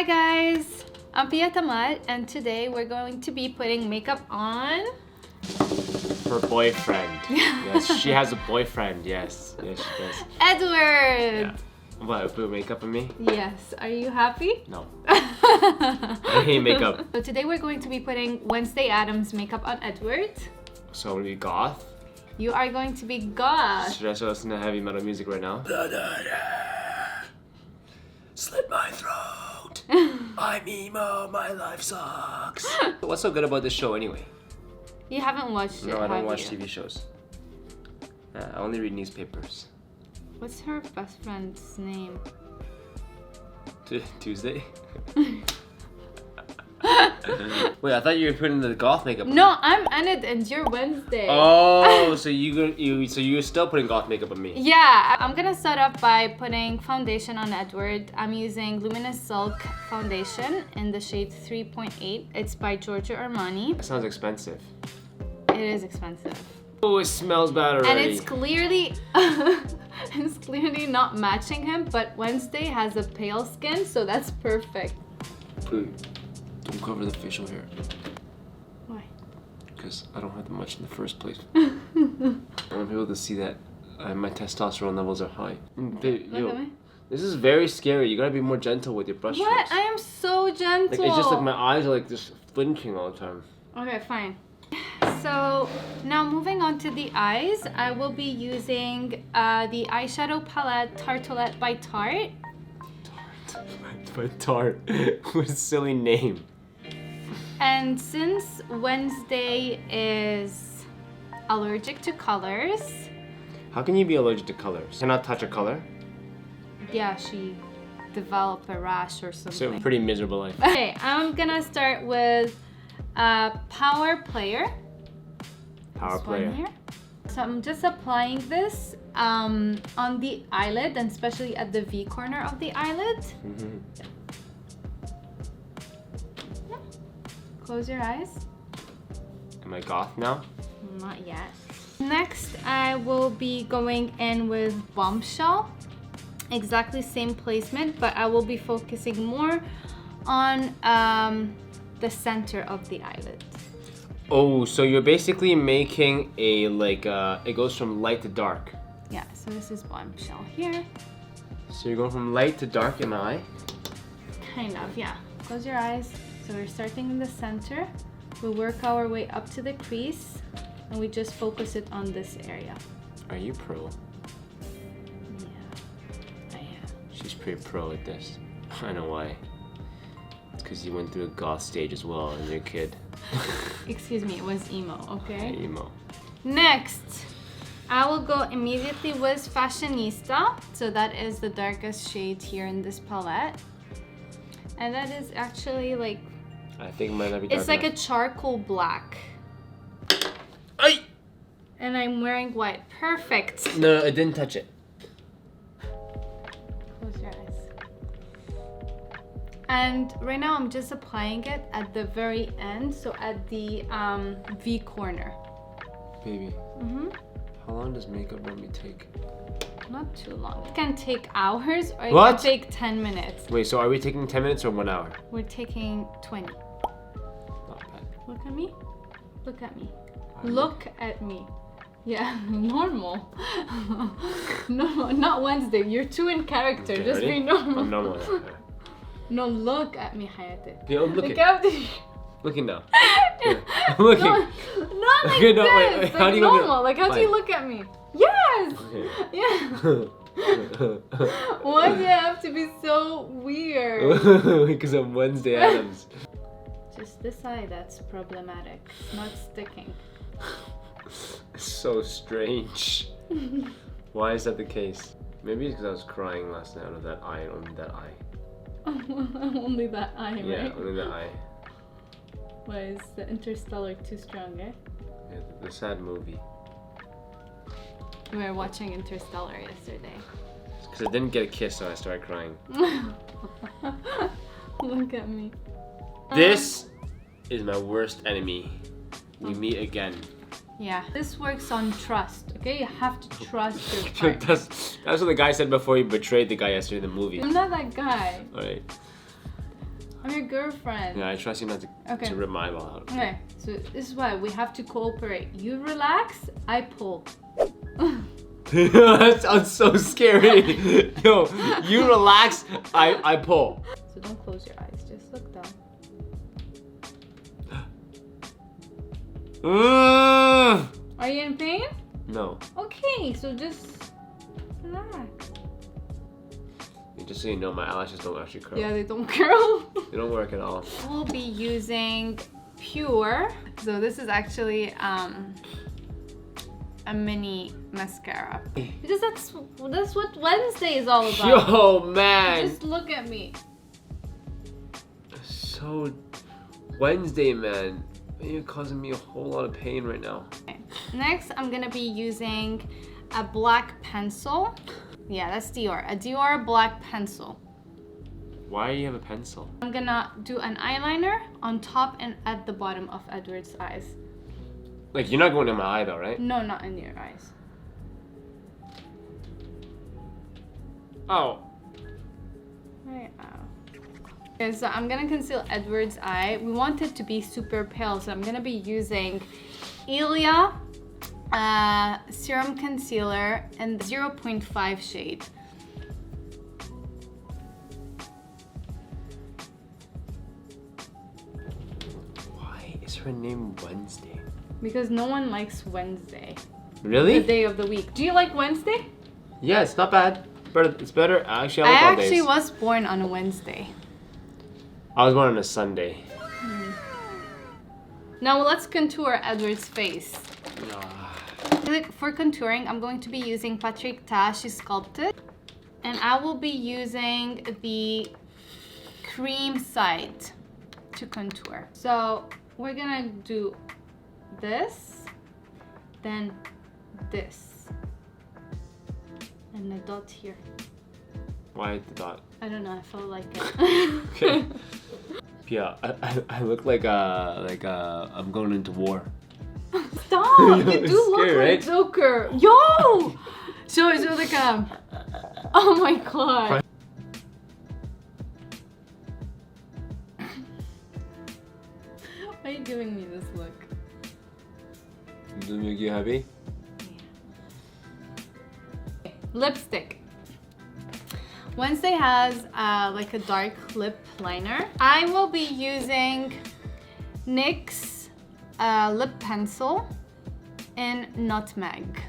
Hi guys, I'm Piia and today we're going to be putting makeup on her boyfriend. Yes, she has a boyfriend. Yes, she does. Edward! Yeah. What, put makeup on me? Yes, are you happy? No. I hate makeup. So today we're going to be putting Wednesday Addams makeup on Edward. So I'm gonna be goth? You are going to be goth. Should I start listening to heavy metal music right now? Slit my throat. I'm emo, my life sucks. What's so good about this show anyway? You haven't watched it, No, I don't have watch you? TV shows. I only read newspapers. What's her best friend's name? Tuesday? Wait, I thought you were putting the goth makeup on. No, I'm Enid and you're Wednesday. Oh, so you're still putting goth makeup on me? Yeah, I'm gonna start off by putting foundation on Edward. I'm using Luminous Silk foundation in the shade 3.8. It's by Giorgio Armani. That sounds expensive. It is expensive. Oh, it smells bad already. And it's clearly not matching him, but Wednesday has a pale skin, so that's perfect. Don't cover the facial hair. Why? Because I don't have that much in the first place. I want people to see that my testosterone levels are high. Babe, Look at me. This is very scary. You gotta be more gentle with your brush strokes. What? I am so gentle. Like, it's just like my eyes are like just flinching all the time. Okay, fine. So now moving on to the eyes, I will be using the eyeshadow palette Tartelette by Tarte. Tarte. What a silly name. And since Wednesday is allergic to colors, How can you be allergic to colors? Cannot touch a color? yeah, she developed a rash or So something. pretty miserable life. Okay, I'm gonna start with Power Player. Power This one player. here. So I'm just applying this on the eyelid, and especially at the V corner of the eyelid. Mm-hmm. Close your eyes. Am I goth now? Not yet. Next, I will be going in with Bombshell. Exactly same placement, but I will be focusing more on the center of the eyelid. Oh, so you're basically making a it goes from light to dark. Yeah, so this is Bombshell here. So you're going from light to dark in the eye? Kind of, yeah. Close your eyes. So we're starting in the center. We work our way up to the crease, and we just focus it on this area. Are you pro? Yeah, I am. She's pretty pro at this. I know why. It's because you went through a goth stage as well as your kid. Excuse me, it was emo, okay? Emo. Next, I will go immediately with Fashionista. So that is the darkest shade here in this palette. And that is actually like, I think it might not be dark it's like enough. a charcoal black. Ay! And I'm wearing white. Perfect. No, I didn't touch it. Close your eyes. And right now I'm just applying it at the very end, so at the V corner. Baby, Mm-hmm. how long does makeup normally take? Not too long. It can take hours or it What? can take 10 minutes. Wait, so are we taking 10 minutes or 1 hour? We're taking 20. Not bad. Look at me. Look at me. Wow. Look at me. Yeah, normal. No, not Wednesday. You're too in character. Okay, Just ready? be normal. I'm normal now. No, look at me, Hayate. Yeah, I'm Look looking. at me. Looking now. Yeah. I'm looking. No, not like Okay, no, this. wait, Like how do you want me to- normal. Like, how do you Fine. look at me? Yes. Okay. Yeah. Why do you have to be so weird? Because I'm Wednesday Addams. Just this eye that's problematic. Not sticking. So strange. Why is that the case? Maybe it's because I was crying last night out of that eye and only that eye. Only that eye, Yeah, right? only that eye. Why is the Interstellar too strong, eh? Yeah, the sad movie. We were watching Interstellar yesterday. Because I didn't get a kiss, so I started crying. Look at me. This is my worst enemy. We meet again. Yeah, this works on trust, okay? You have to trust your partner. That's what the guy said before he betrayed the guy yesterday in the movie. I'm not that guy. Alright. I'm your girlfriend. Yeah, I trust you not to rip my eyeball out. Okay, so this is why we have to cooperate. You relax, I pull. That sounds so scary. Yo, you relax, I pull. So don't close your eyes, just look down. Are you in pain? No. Okay, so just relax. Just so you know, my eyelashes don't actually curl. Yeah, they don't curl. They don't work at all. We'll be using Pure. So this is actually a mini mascara. Because that's what Wednesday is all about. Yo, man. Just look at me. So, Wednesday, man. You're causing me a whole lot of pain right now. Okay. Next, I'm gonna be using a black pencil. Yeah, that's Dior. A Dior black pencil. Why do you have a pencil? I'm gonna do an eyeliner on top and at the bottom of Edward's eyes. Like, you're not going in my eye though, right? No, not in your eyes. Oh. Right. Okay, so I'm gonna conceal Edward's eye. We want it to be super pale, so I'm gonna be using Piia serum concealer in the 0.5 shade. Why is her name Wednesday? Because no one likes Wednesday. Really? The day of the week. Do you like Wednesday? Yeah, it's not bad. But it's better. Actually, I I like all actually days. was born on a Wednesday. I was born on a Sunday. Now let's contour Edward's face. For contouring, I'm going to be using Patrick Ta, she's sculpted. And I will be using the cream side to contour. So we're gonna do this, then this, and a dot here. Why the dot? I don't know, I felt like it. Okay. Yeah, I look like I'm going into war. Stop! You do look scary, like right? Joker. Yo! Show the cam. Oh my god. Why are you giving me this look? Does it make you happy? Yeah. Lipstick. Wednesday has like a dark lip liner. I will be using NYX lip pencil in Nutmeg.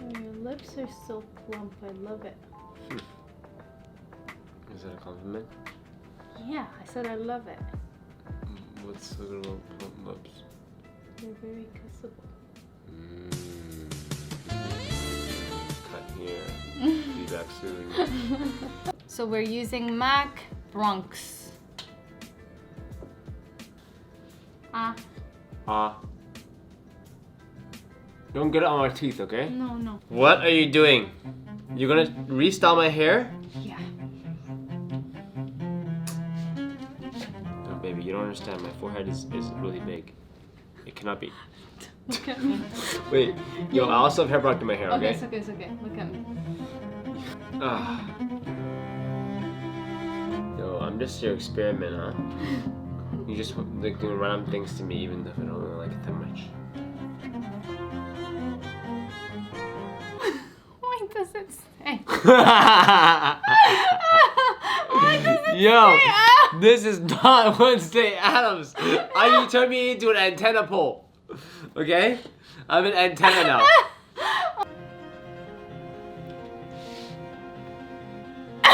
Oh, your lips are so plump. I love it. Is that a compliment? Yeah, I said I love it. What's so good about plump lips? They're very kissable. Cut here. Be back soon. So we're using MAC Bronx. Don't get it on my teeth, okay? No. What are you doing? You're gonna restyle my hair? Yeah. No, baby, you don't understand. My forehead is really big. It cannot be. Look at me. Wait, yo, I also have hair product in my hair, okay? It's okay. Look at me. Yo, I'm just your experiment, huh? You just like doing random things to me, even if I don't really like it that much. Why does it say? Yo, this is not Wednesday Addams. You turned me into an antenna pole. Okay? I'm an antenna now.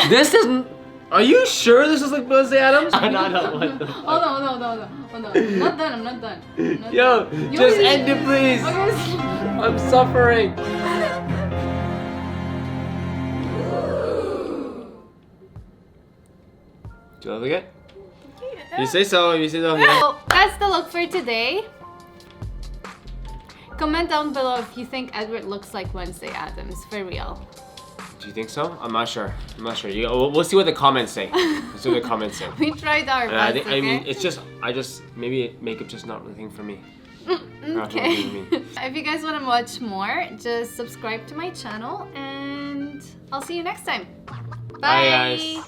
This isn't. Are you sure this is like Wednesday Addams? No. What the fuck? Hold on. I'm not done. Yo, just end it, please. I'm suffering. Do you love it? You say so. Yeah. Well, that's the look for today. Comment down below if you think Edward looks like Wednesday Addams, for real. Do you think so? I'm not sure. We'll see what the comments say. Let's see what the comments say. We tried our best, I mean, maybe makeup's just not the thing for me. Okay. If you guys want to watch more, just subscribe to my channel and I'll see you next time. Bye guys.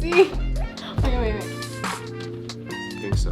see. Wait. I think so.